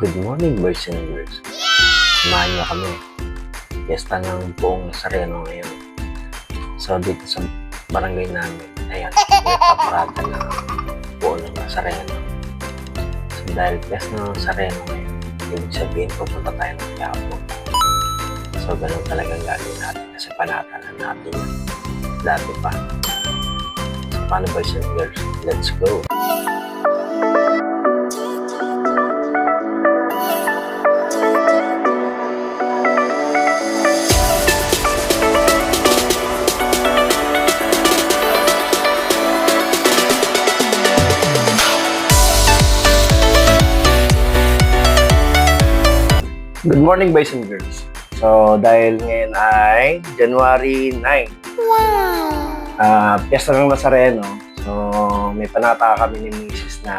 Good morning, boys and girls. Samahan niyo kami. Fiesta ng buong Nazareno ngayon. So, dito sa barangay namin, ayan, may paparada na buong ng Nazareno. So, dahil fiesta ng Nazareno ngayon, ibig sabihin, pupunta tayo ng Quiapo. So, ganun talagang gagawin natin kasi panatanan natin yan. Dati pa. So, paano, boys and girls? Let's go! Good morning, boys and girls. So, dahil ngayon ay January 9. Wow! Fiesta ng Nazareno. So, may panata kami ni Mrs. na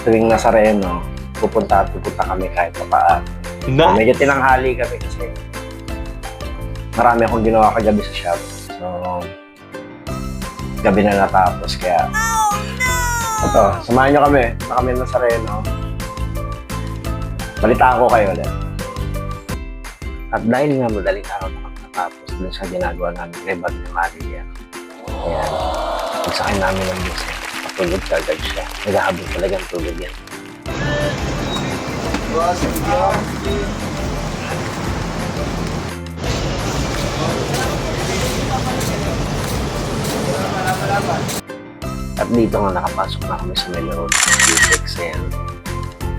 tuwing Nazareno, pupunta kami kahit papaan. Nice. So, medyo tinanghali kami kasi marami akong ginawa kagabi sa shop. So, gabi na natapos. Kaya, ito, samahan nyo kami. Punta kami ng Nazareno. Balitaan ko kayo ulit. At dahil nga madaling araw na nakatapos dun sa ginagawa namin kay Bad ni Maria. Ayan. Pagsakay namin ng bus, patulog kagad siya. Naghahabol talaga ang tulog yan. At dito nga nakapasok na kami sa Melon. Ditex, ayan.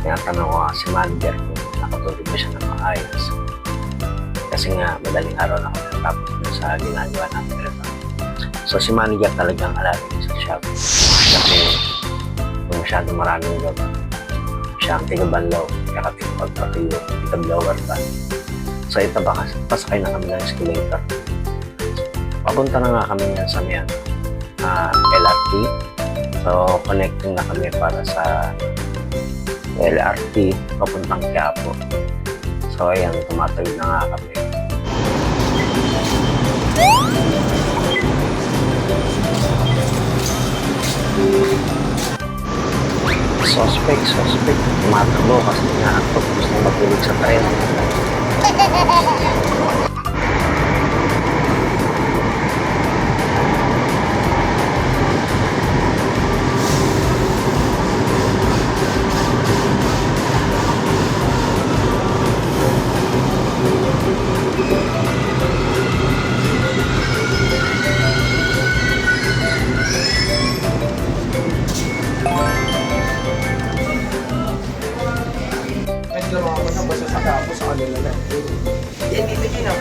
Tinatanong ko si manager kung nakatulog ba siya ng maayos. Kasi nga, madaling araw na kami natapos na sa ginagawa natin ito. So, si manager talagang alalagay sa shop. Kasi kung masyadong maraming gawa, siya ang tigabanlaw, kakating pagpatuyo, tiga-blower ba. So, ito ba kasi, pasakay na kami ng escalator. Papunta na nga kami yan sa LRT. So, connecting na kami para sa LRT papuntang Quiapo. So ayan, tumatawid na nga kami. Suspect. Tumatakbo kasi nga ako gusto matulog sa tren. Basta sa kapo sa kanila na. Yan, dito ginaw.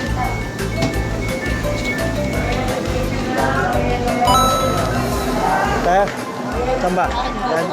Kaya? Saan ba? Yan?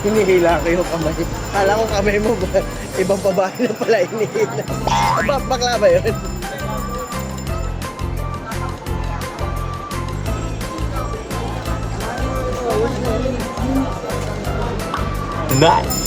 Hinihila ko yung kamay. Kala ko kamay mo ba? Ibang babae na pala hinihila. Bakla ba yun? Nice!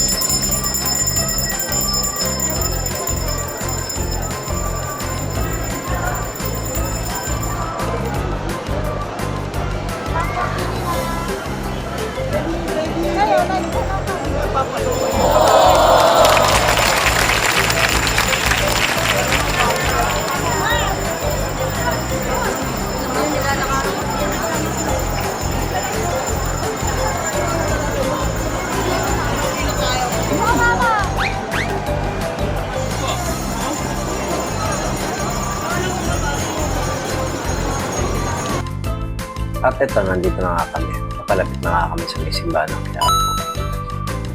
At ito, nandito na nga kami. Papalapit na nga kami sa may simbahan ng Quiapo.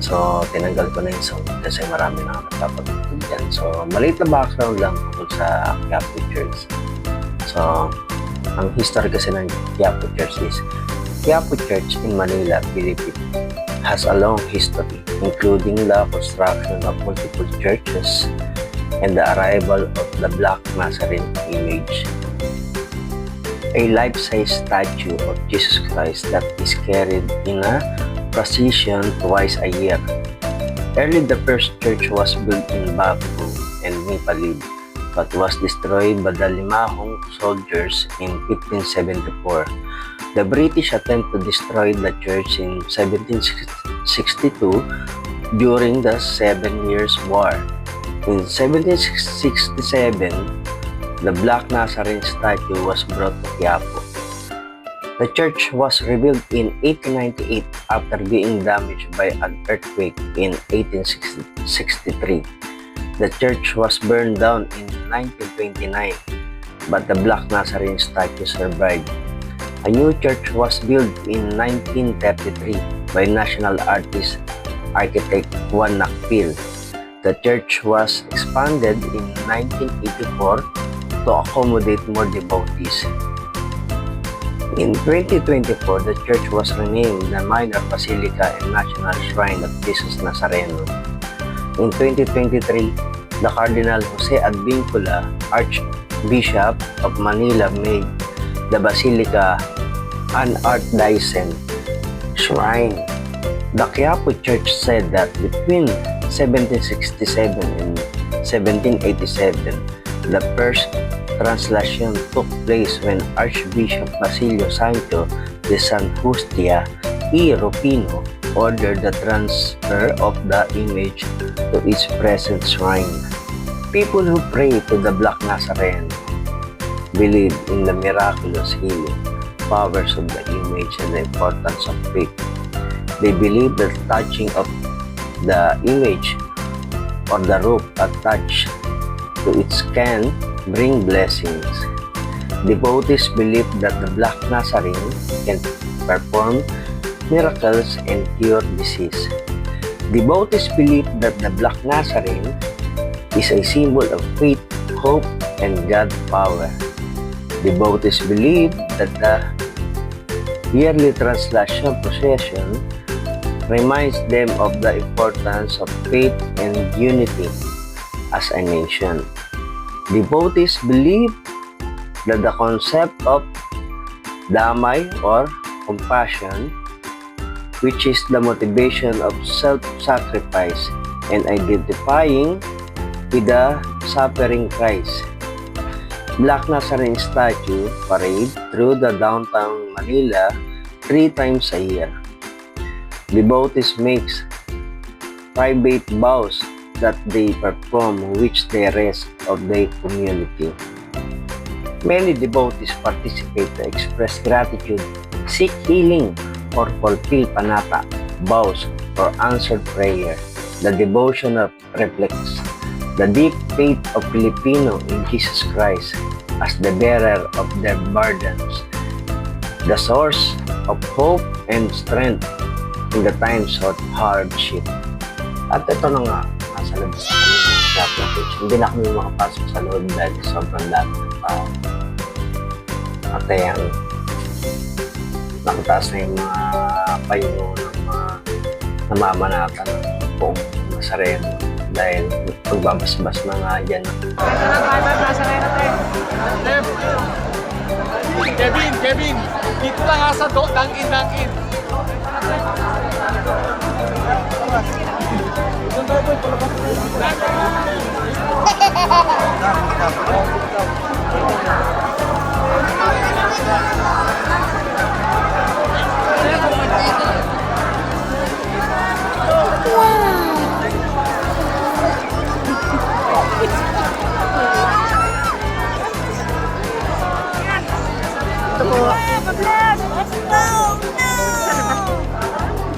So, tinanggal ko na yung sound kasi marami na nga nagpapagod dyan. So, maliit na background lang tungkol sa Quiapo Church. So, Ang history kasi ng Quiapo Church is Quiapo Church in Manila, Philippines has a long history, including the construction of multiple churches and the arrival of the Black Nazarene image, a life-size statue of Jesus Christ that is carried in a procession twice a year. Early, the first church was built in Baku and Nipalib, but was destroyed by the Limahong soldiers in 1574. The British attempt to destroy the church in 1762 during the 7 Years' War. In 1767, the Black Nazarene statue was brought to Quiapo. The church was rebuilt in 1898 after being damaged by an earthquake in 1863. The church was burned down in 1929, but the Black Nazarene statue survived. A new church was built in 1933 by national artist architect Juan Nakpil. The church was expanded in 1984 to accommodate more devotees. In 2024, the church was renamed the Minor Basilica and National Shrine of Jesus Nazareno. In 2023, the Cardinal Jose Advincula, Archbishop of Manila, made the Basilica an archdiocese shrine. The Quiapo Church said that between 1767 and 1787, the first translation took place when Archbishop Basilio Sancho de San Justia y Rufino ordered the transfer of the image to its present shrine. People who pray to the Black Nazarene believe in the miraculous healing powers of the image and the importance of faith. They believe that touching of the image or the rope attached to it can bring blessings. Devotees believe that the Black Nazarene can perform miracles and cure disease. Devotees believe that the Black Nazarene is a symbol of faith, hope, and God power. Devotees believe that the yearly translation procession reminds them of the importance of faith and unity as a nation. Devotees believe that the concept of damay or compassion, which is the motivation of self-sacrifice and identifying with the suffering Christ. Black Nazarene statue parade through the downtown Manila 3 times a year. Devotees makes private vows that they perform which the rest of the community. Many devotees participate to express gratitude, seek healing, or fulfill panata, vows, or answered prayer. The devotion reflects the deep faith of Filipino in Jesus Christ as the bearer of their burdens, the source of hope and strength in the times of hardship. At ito na nga, nasa labas na kami ng Quiapo Church. Hindi na kami makapasok sa loob dahil sobrang dami ng tao. At ayan, nakataas na yung mga payungo ng mga namamanatan ng buong Nazareno dahil pagbabasbas na nga dyan. Kevin, dito na nga sa dangin.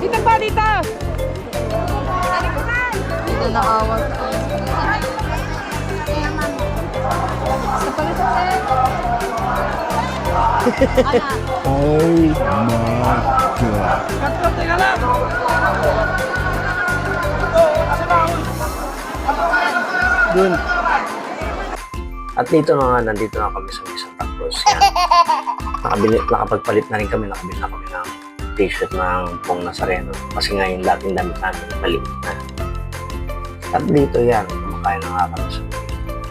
Dito pa, dito! Dito nakawag ko. Sa palitan Oh my God. Teka lang! Dun. At dito na nga, nandito na kami sa Santa Cruz. Yan. nakapagpalit na rin kami, nakabili na kami ng t-shirt ng Pong Nazareno. Kasi nga yung dating damit namin, maliit na. At dito yan, kumakain na nga kami sa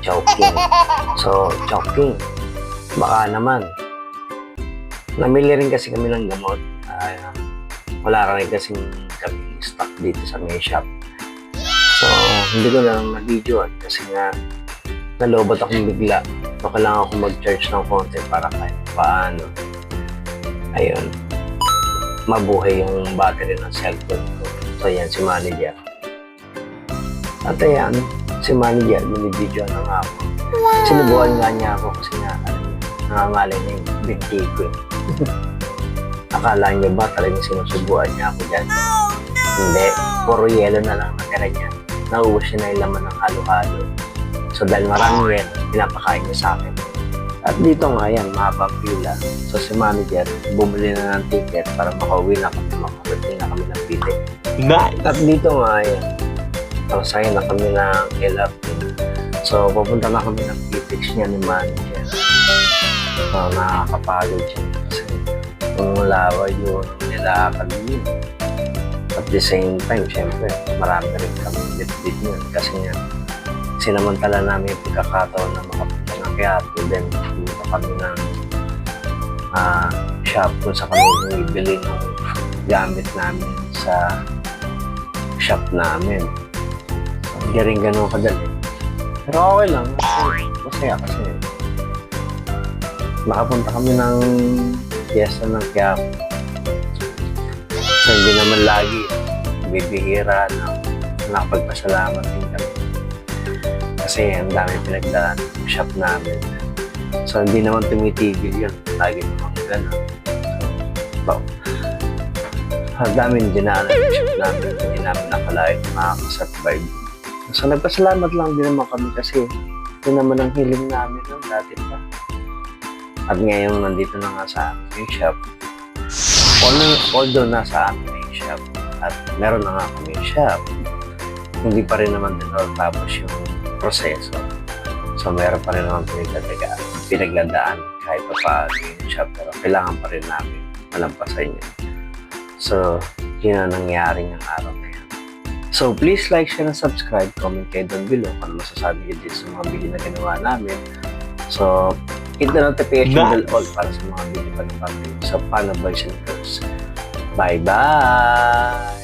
Chowking. So, Chowking, baka naman, namili rin kasi kami ng gamot. Wala rin kasi kami stock dito sa may shop. So, hindi ko lang na-videoan kasi nga nalobot akong bigla. So, kailangan akong mag-charge ng konti para kahit paano. Ayun. Mabuhay yung battery ng cellphone ko. So, yan, si manager. At ayan, si manager, binibidyo na nga ako. Sinubukan nga niya ako kasi nga, nangangalay na yung binti ko. Akala niyo ba talagang sinusubuan niya ako dyan? Hindi. Puro yelo na lang natira niya. Nauubos niya na yung laman ng halo-halo. So dahil maraming yelo, pinapakain niya sa akin. At dito nga yan, mahabang pila. So si manager, bumili na ng ticket para makauwi na kami, makarating na kami ng pitik. Nice! At dito nga yan, pasay na kami ng LRT. So pupunta na kami ng pitix niya ni manager. So nakakapagod siya kasi kung laway yun, nilakad yun. At the same time, syempre, marami rin kami bit-bit yun. Kasi nga, sinamantala namin yung pagkakataon na makapunta ng Quiapo. Then, pumunta kami ng shop kung sa kami bibili ng gamit namin sa shop namin. So, hindi rin ganun kadali. Pero okay lang. Masaya kasi makapunta kami ng fiesta ng Quiapo. So, hindi naman lagi bibihira na nakapagpasalamat din kami. Kasi ang dami pinagdaan ng shop namin. So, hindi naman tumitigil yun. Lagi naman gano'n. So, ang daming dinaanan ng shop namin. Hindi namin nakalain makakasurvive. So, nagpasalamat lang din naman kami kasi yun naman ang hiling namin ng dati pa. At ngayon, nandito na nga sa amin yung shop. Although nasa amin yung shop at meron na nga kami yung shop, hindi pa rin naman din tapos yung proseso. So, meron pa rin naman pinagladaan kahit pa paano yung shop, pero kailangan pa rin namin malampasan yun. So, yun ang nangyari ng araw na yan. So, please like, share, and subscribe. Comment kayo down below kung ano masasabi nyo dito sa mga video na ginawa namin. So, hit the notification bell all para sa mga video pa ng pati sa Pano Boys and Girls. Bye-bye!